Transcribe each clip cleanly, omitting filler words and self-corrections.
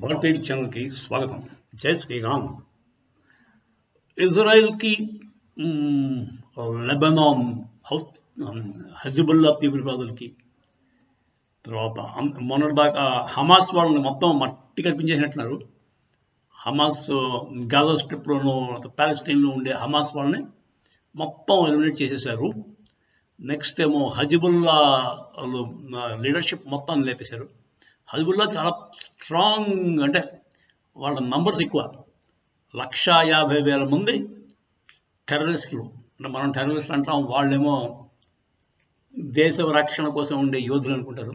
భారతీయ ఛానల్కి స్వాగతం. జై శ్రీరామ్. ఇజ్రాయెల్కి లెబనాన్ హెజ్బుల్లా తీవ్రవాదులకి తర్వాత మొన్నటిదాకా హమాస్ వాళ్ళని మొత్తం మట్టి కల్పించేసినట్టున్నారు. హమాస్ గాజా స్ట్రిప్లోనూ ప్యాలెస్టైన్లో ఉండే హమాస్ వాళ్ళని మొత్తం ఎలిమినేట్ చేసేసారు. నెక్స్ట్ ఏమో హజిబుల్లా లీడర్షిప్ మొత్తాన్ని లేపేశారు. హజిబుల్లా చాలా స్ట్రాంగ్, అంటే వాళ్ళ నంబర్స్ ఎక్కువ, 150,000 మంది టెర్రరిస్టులు. అంటే మనం టెర్రరిస్టులు అంటాం, వాళ్ళేమో దేశ రక్షణ కోసం ఉండే యోధులు అనుకుంటారు.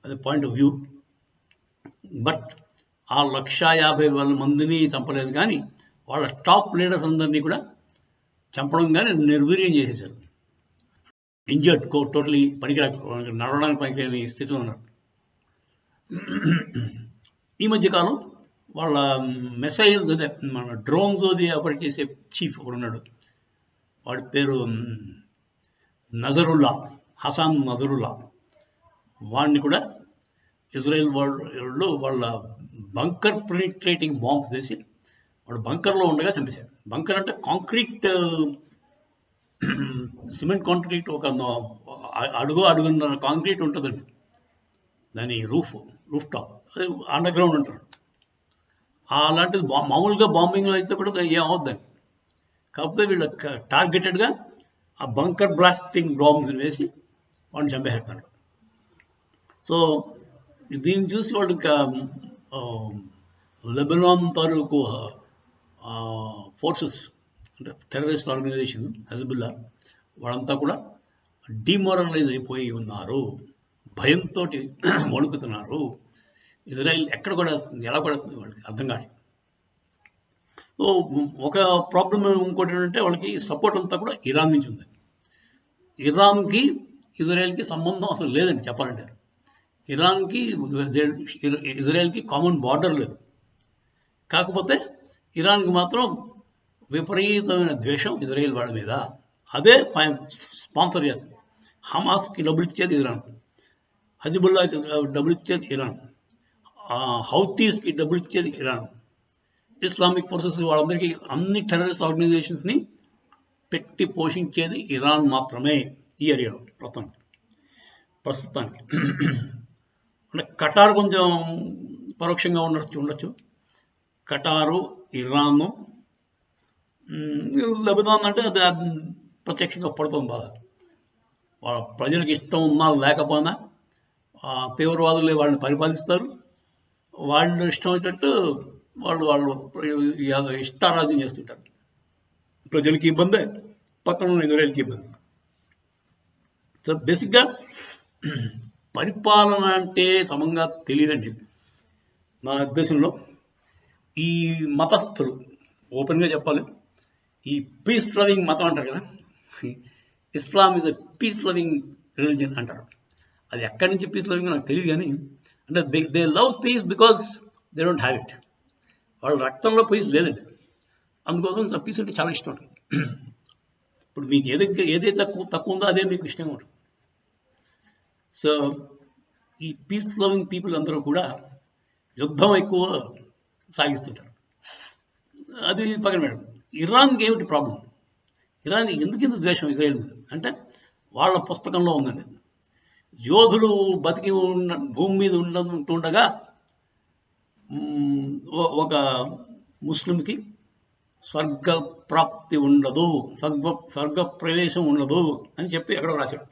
అది పాయింట్ ఆఫ్ వ్యూ. బట్ ఆ 150,000 మందిని చంపలేదు, కానీ వాళ్ళ టాప్ లీడర్స్ అందరినీ కూడా చంపడం కానీ నిర్వీర్యం చేసేసారు. ఇంజర్డ్, టోటలీ నడవడానికి పనికిరాని స్థితిలో ఉన్నారు. ఈ మధ్యకాలం వాళ్ళ మిసైల్స్, అదే మన డ్రోన్స్ అది ఆపరేట్ చేసే చీఫ్ ఒకడు ఉన్నాడు. వాడి పేరు హసాన్ నజరుల్లా. వాడిని కూడా ఇజ్రాయెల్ వాళ్ళు వాళ్ళ బంకర్ పెనిట్రేటింగ్ బాంబ్స్ వేసి వాడు బంకర్లో ఉండగా చంపేశారు. బంకర్ అంటే కాంక్రీట్, సిమెంట్ కాంక్రీట్, ఒక అడుగున్నర కాంక్రీట్ ఉంటుందండి. దాని రూఫ్ టాప్, అది అండర్ గ్రౌండ్ ఉంటారు. అలాంటిది మామూలుగా బాంబింగ్లో అయితే కూడా ఏమవుద్దండి. కాకపోతే వీళ్ళు టార్గెటెడ్గా ఆ బంకర్ బ్లాస్టింగ్ బాంబ్స్ వేసి వాడిని చంపేస్తారు. సో దీన్ని చూసి వాళ్ళు ఇంకా లెబనాన్ తాలూకు ఫోర్సెస్, అంటే టెర్రరిస్ట్ ఆర్గనైజేషన్ హెజ్బుల్లా, వాళ్ళంతా కూడా డిమోరలైజ్ అయిపోయి ఉన్నారు, భయంతో వణుకుతున్నారు. ఇజ్రాయెల్ ఎక్కడ కూడా ఎలా కూడా వాళ్ళకి అర్థం కాదు. సో ఒక ప్రాబ్లం ఇంకోటి ఏంటంటే, వాళ్ళకి సపోర్ట్ అంతా కూడా ఇరాన్ నుంచి ఉంది. ఇరాన్కి ఇజ్రాయెల్కి సంబంధం అసలు లేదండి చెప్పాలంటే. ఇరాన్కి ఇజ్రాయెల్కి కామన్ బార్డర్ లేదు. కాకపోతే ఇరాన్కి మాత్రం విపరీతమైన ద్వేషం ఇజ్రాయెల్ వాళ్ళ మీద. అదే స్పాన్సర్ చేస్తుంది. హమాస్కి డబ్బులు ఇచ్చేది ఇరాన్, హజిబుల్లాకి డబ్బులు ఇచ్చేది ఇరాన్, హౌతీస్కి డబ్బులు ఇచ్చేది ఇరాన్, ఇస్లామిక్ ఫోర్సెస్ వాళ్ళందరికీ, అన్ని టెర్రరిస్ట్ ఆర్గనైజేషన్స్ని పెట్టి పోషించేది ఇరాన్ మాత్రమే ఈ ఏరియాలో ప్రస్తుతానికి. అంటే ఖటార్ కొంచెం పరోక్షంగా ఉండొచ్చు. ఖటారు, ఇరాను, లెబనాన్ అంటే అది ప్రత్యక్షంగా పడుతుంది బాగా. వాళ్ళ ప్రజలకు ఇష్టం ఉన్నా లేకపోయినా తీవ్రవాదులే వాళ్ళని పరిపాలిస్తారు. వాళ్ళు ఇష్టం వచ్చేటట్టు వాళ్ళు ఇష్టారాజ్యం చేస్తుంటారు. ప్రజలకి ఇబ్బందే, పక్కన ఉన్న ఇజ్రాయెల్కి ఇబ్బంది. సో బేసిక్గా పరిపాలన అంటే సమంగా తెలియదండి నా ఉద్దేశంలో. ఈ మతస్థులు, ఓపెన్గా చెప్పాలి, ఈ పీస్ లవింగ్ మతం అంటారు కదా, Islam is a peace loving religion అంటారు. అది ఎక్కడి నుంచి పీస్ లవింగ్ నాకు తెలియదు, కానీ అంటే they love piece because they don't have it. వాళ్ళ రక్తంలో పీస్ లేదండి, అందుకోసం పీస్ అంటే చాలా ఇష్టం ఉంటుంది. ఇప్పుడు మీకు ఏదైతే తక్కువ ఉందో అదే మీకు ఇష్టంగా ఉంటుంది. సో ఈ పీస్ లవింగ్ పీపుల్ అందరూ కూడా యుద్ధం ఎక్కువ సాగిస్తుంటారు. అది పక్కన మేడం. ఇరాన్కి ఏమిటి ప్రాబ్లం? ఇరాన్ ఎందుకు ద్వేషం ఇజ్రాయెల్ మీద అంటే, వాళ్ళ పుస్తకంలో ఉందండి, యోధులు బతికి భూమి మీద ఉంటుండగా ఒక ముస్లింకి స్వర్గ ప్రాప్తి ఉండదు, స్వర్గ ప్రవేశం ఉండదు అని చెప్పి ఎక్కడో రాశాడు.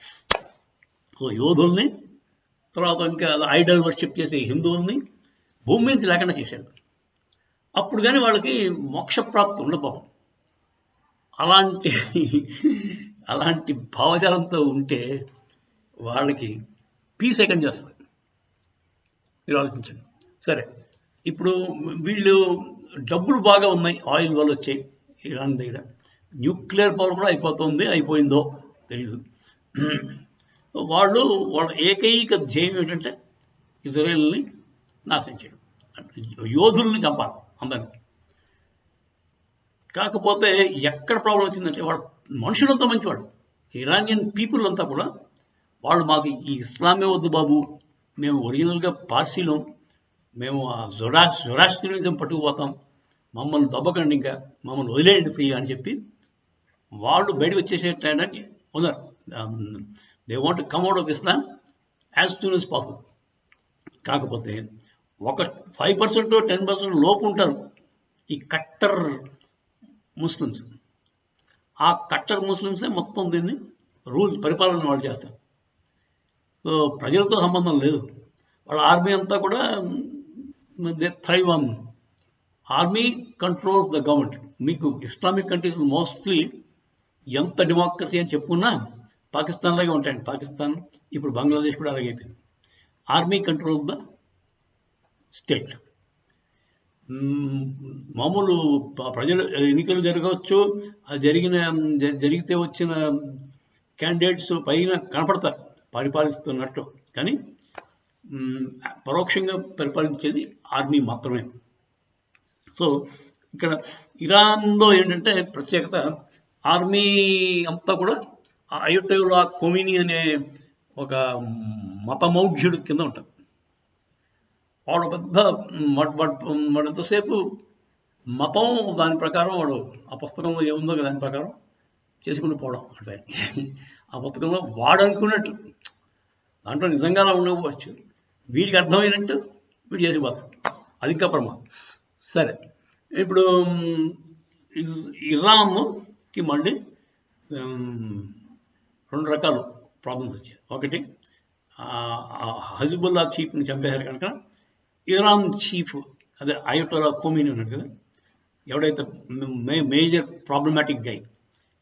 సో యోధుల్ని, తర్వాత ఇంకా ఐడల్ వర్షిప్ చేసే హిందువుల్ని భూమి మీద లేకుండా చేశాడు. అప్పుడు కానీ వాళ్ళకి మోక్షప్రాప్తి ఉండదు పాపం. అలాంటి భావజాలంతో ఉంటే వాళ్ళకి పీస్ ఎక్కడి నుంచి వస్తుంది మీరు ఆలోచించండి. సరే, ఇప్పుడు వీళ్ళు డబ్బులు బాగా ఉన్నాయి, ఆయిల్ వల్ల వచ్చాయి ఇరాన్ దగ్గర, న్యూక్లియర్ పవర్ కూడా అయిపోయిందో తెలీదు. వాళ్ళ ఏకైక ధ్యేయం ఏంటంటే ఇజ్రాయెల్ని నాశనం చేయడం, యోధుల్ని చంపాలి అందరినీ. కాకపోతే ఎక్కడ ప్రాబ్లం వచ్చిందంటే, వాళ్ళ మనుషులంతా మంచివాళ్ళు, ఇరానియన్ పీపుల్ అంతా కూడా వాళ్ళు మాకు ఈ ఇస్లామే వద్దు బాబు, మేము ఒరిజినల్గా పార్సీలో మేము ఆ జొరాస్ట్రియనిజం పట్టుకుపోతాం, మమ్మల్ని దెబ్బకండి, ఇంకా మమ్మల్ని వదిలేయండి ఫ్రీగా అని చెప్పి వాళ్ళు బయటకు వచ్చేసేటానికి ఉన్నారు. They want come out of Islam as soon as possible. కాకపోతే ఒక 5% 10% లోపు ఉంటారు ఈ కట్టర్ ముస్లిమ్స్. ఆ కట్టర్ ముస్లిమ్సే మొత్తం దీన్ని పరిపాలన వాళ్ళు చేస్తారు. సో ప్రజలతో సంబంధం లేదు. వాళ్ళ ఆర్మీ అంతా కూడా they thrive on army controls the government. మీకు ఇస్లామిక్ కంట్రీస్ మోస్ట్లీ ఎంత డెమోక్రసీ అని చెప్పుకున్నా పాకిస్తాన్లాగే ఉంటాయండి. పాకిస్తాన్, ఇప్పుడు బంగ్లాదేశ్ కూడా అలాగే అయిపోయింది. Army controls the state. మామూలు ప్రజలు ఎన్నికలు జరగవచ్చు, జరిగితే వచ్చిన క్యాండిడేట్స్ పైన కనపడతారు పరిపాలిస్తున్నట్టు, కానీ పరోక్షంగా పరిపాలించేది ఆర్మీ మాత్రమే. సో ఇక్కడ ఇరాన్లో ఏంటంటే ప్రత్యేకత, ఆర్మీ అంతా కూడా అయోటయుల్లా ఖొమైనీ అనే ఒక మతమౌఢ్యుడు కింద ఉంటారు. వాడు పెద్ద వాడు ఎంతసేపు మతం దాని ప్రకారం, వాడు ఆ పుస్తకంలో ఏముందో దాని ప్రకారం చేసుకుని పోవడం అంటే ఆ పుస్తకంలో వాడు అనుకున్నట్టు, దాంట్లో నిజంగా అలా ఉండకపోవచ్చు, వీడికి అర్థమైనట్టు వీడు చేసిపోతాడు. అది ఇంకా ప్రమాదం. సరే, ఇప్పుడు ఇరాన్కి మళ్ళీ 2 రకాల ప్రాబ్లమ్స్ వచ్చాయి. ఒకటి, హజిబుల్లా చీఫ్ని చంపేశారు కనుక ఇరాన్ చీఫ్, అదే అయోటోలా ఖొమైనీ ఉన్నాడు కదా, ఎవడైతే మేజర్ ప్రాబ్లమాటిక్ గై,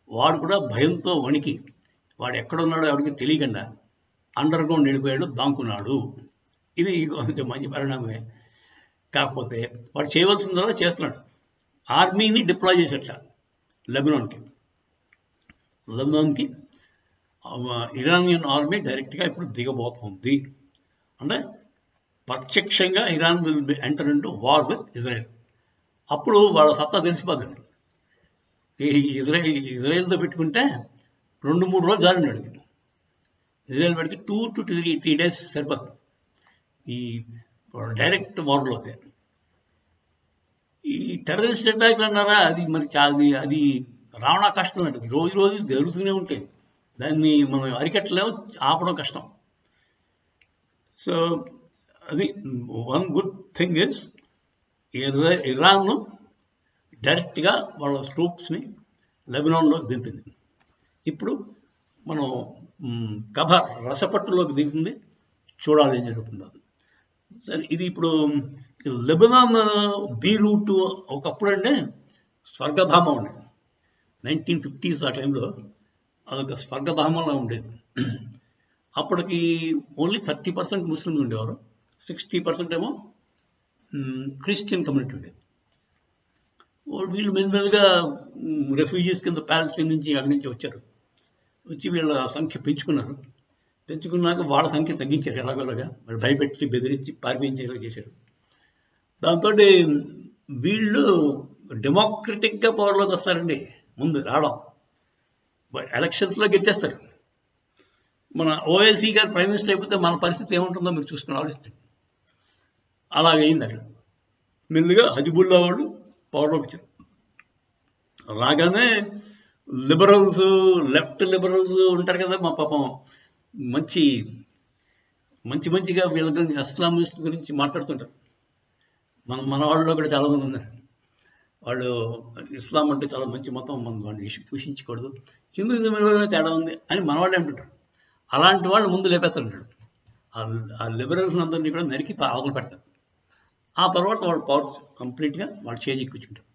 వాడు కూడా భయంతో వణికి, వాడు ఎక్కడున్నాడో ఎవరికి తెలియకుండా అండర్ గ్రౌండ్ వెళ్ళిపోయాడు, దాంకున్నాడు. ఇది కొంచెం మంచి పరిణామమే. కాకపోతే వాడు చేయవలసిందల్లా చేస్తున్నాడు. ఆర్మీని డిప్లాయ్ చేసేట లెబనాన్కి ఇరానియన్ ఆర్మీ డైరెక్ట్గా ఇప్పుడు దిగబోతుంది. అంటే ప్రత్యక్షంగా Iran will be enter into war with Israel. అప్పుడు వాళ్ళ సత్తా తెలిసిపోతుంది. ఇజ్రాయెల్తో పెట్టుకుంటే 2-3 రోజులు జారినాడు. ఇజ్రాయెల్ పెడితే 2 to 3 days సరిపోతుంది ఈ డైరెక్ట్ వార్లోకి. ఈ టెర్రరిస్ట్ అటాక్లు అన్నారా, అది మరి అది రావడం కష్టం అండి. రోజు జరుగుతూనే ఉంటాయి, దాన్ని మనం అరికట్టలేము, ఆపడం కష్టం. సో అది one good thing is Iran డైరెక్ట్గా వాళ్ళ ట్రూప్స్ని లెబనాన్లో దింపింది. ఇప్పుడు మనం కథ రసపట్టులోకి దిగుతుంది, చూడాలి ఏం జరుగుతుందో. సరే, ఇది ఇప్పుడు లెబనాన్ బీరూట్ ఒకప్పుడు అంటే స్వర్గధామం ఉండేది. 1950s ఆ టైంలో అదొక స్వర్గధామంలో ఉండేది. అప్పటికి ఓన్లీ 30% ముస్లింలు ఉండేవారు, 60% ఏమో క్రిస్టియన్ కమ్యూనిటీ ఉండేది. వీళ్ళు మెల్లమెల్లగా రెఫ్యూజీస్ కింద ప్యాలెస్టైన్ నుంచి అక్కడి నుంచి వచ్చి వీళ్ళ సంఖ్య పెంచుకున్నాక వాళ్ళ సంఖ్య తగ్గించారు ఎలాగోలాగా, మరి భయపెట్టి బెదిరించి పారిపించేలా చేశారు. దాంతో వీళ్ళు డెమోక్రటిక్గా పవర్లోకి వస్తారండి. ముందు రావడం ఎలక్షన్స్లో గెలిచేస్తారు. మన ఓవైసీ గారు ప్రైమ్ మినిస్టర్ అయిపోతే మన పరిస్థితి ఏముంటుందో మీరు చూసుకుని ఆలోచిస్తుంది. అలాగైంది. అక్కడ మెల్లిగా హజిబుల్లా వాళ్ళు పవర్లోకి వచ్చారు. రాగానే లిబరల్స్, లెఫ్ట్ లిబరల్స్ ఉంటారు కదా, మా పాపం మంచిగా వీళ్ళ గురించి, ఇస్లామిస్ట్ గురించి మాట్లాడుతుంటారు. మన వాళ్ళలో కూడా చాలామంది ఉన్నారు. వాళ్ళు ఇస్లాం అంటే చాలా మంచి మతం, మనం వాడిని పూషించకూడదు, హిందూయిజంలో తేడా ఉంది అని మన వాళ్ళే అంటుంటారు. అలాంటి వాళ్ళు ముందు లేపేస్తుంటాడు. ఆ లిబరల్స్ అందరినీ కూడా నరికి అవసరం పెడతారు. ఆ తర్వాత వాళ్ళ పవర్స్ కంప్లీట్గా వాళ్ళు చేజిక్కించుంటారు.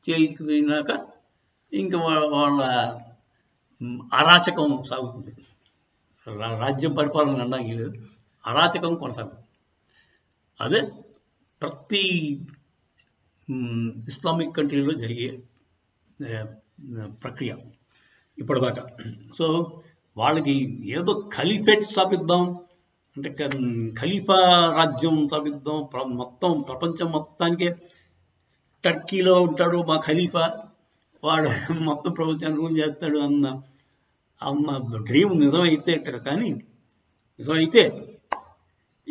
చేజిక్కినాక ఇంకా వాళ్ళ అరాచకం సాగుతుంది. రాజ్యం పరిపాలన అనడానికి లేదు, అరాచకం కొనసాగుతుంది. అదే ప్రతి ఇస్లామిక్ కంట్రీలో జరిగే ప్రక్రియ ఇప్పటిదాకా. సో వాళ్ళకి ఏదో ఖలీఫేట్ స్థాపిద్దాం అంటే, ఖలీఫా రాజ్యం స్థాపిద్దాం, మొత్తం ప్రపంచం మొత్తానికే టర్కీలో ఉంటాడు మా ఖలీఫా, వాడు మొత్తం ప్రపంచాన్ని రూల్ చేస్తాడు అన్న డ్రీమ్ నిజమైతే, కానీ నిజమైతే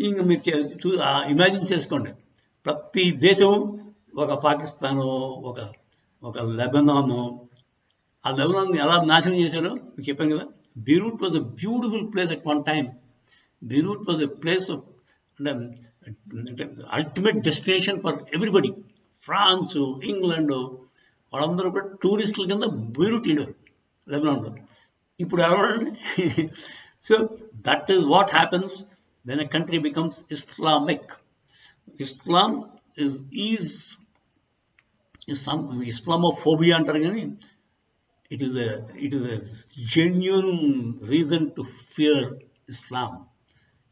ఇంక మీరు ఇమాజిన్ చేసుకోండి, ప్రతి దేశం ఒక పాకిస్తాను, ఒక ఒక లెబనాను, ఆ లెబనాన్ ఎలా నాశనం చేశారో మీకు చెప్పాను కదా. Beirut was a beautiful place at one time. Beirut was a place of అంటే ultimate destination for everybody. France, England వాళ్ళందరూ కూడా టూరిస్టుల కింద బీరూట్ వెళ్ళారు లెబనాన్లో. ఇప్పుడు ఎవరండి? So that is what happens when a country becomes Islamic. Islam is Islamophobia అంటారు, కానీ it is a genuine reason to fear Islam.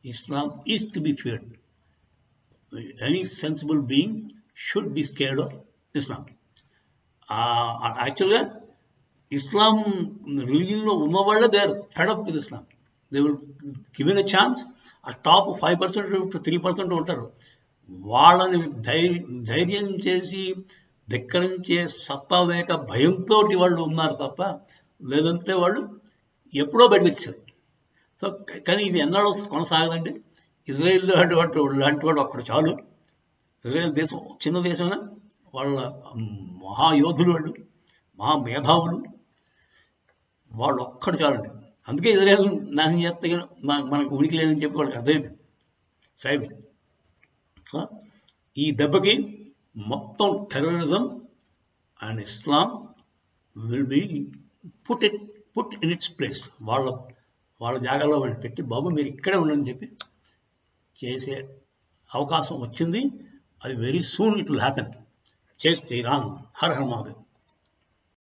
Islam is to be feared. Any sensible being should be scared of Islam. Actually, Islam religion lo unna valle they are fed up with Islam. They will given a chance, a top 5% to 3% ఉంటారు. వాళ్ళని ధైర్యం చేసి ధిక్కరించే సత్తా లేక భయంతో వాళ్ళు ఉన్నారు తప్ప, లేదంటే వాళ్ళు ఎప్పుడో బయటకు వచ్చారు. సో కానీ ఇది ఎన్నాడో కొనసాగదండి. ఇజ్రాయిల్ లాంటి వాడు అక్కడ చాలు. ఇజ్రాయిల్ దేశం చిన్న దేశమైనా వాళ్ళ మహాయోధులు, వాళ్ళు మహామేధావులు, వాళ్ళు ఒక్కడు చాలండి. అందుకే ఇజ్రాయిల్ నాశనం చేస్తే మనకు ఉనికి లేదని చెప్పి వాళ్ళకి అర్థమైంది సైబ్. సో ఈ దెబ్బకి మొత్తం terrorism and Islam will be put in its place. వాళ్ళ జాగాలో వాళ్ళు పెట్టి, బాబు మీరు ఇక్కడే ఉండని చెప్పి చేసే అవకాశం వచ్చింది. అది very soon it will happen. జై శ్రీరామ్, హర హర మహాదేవ్.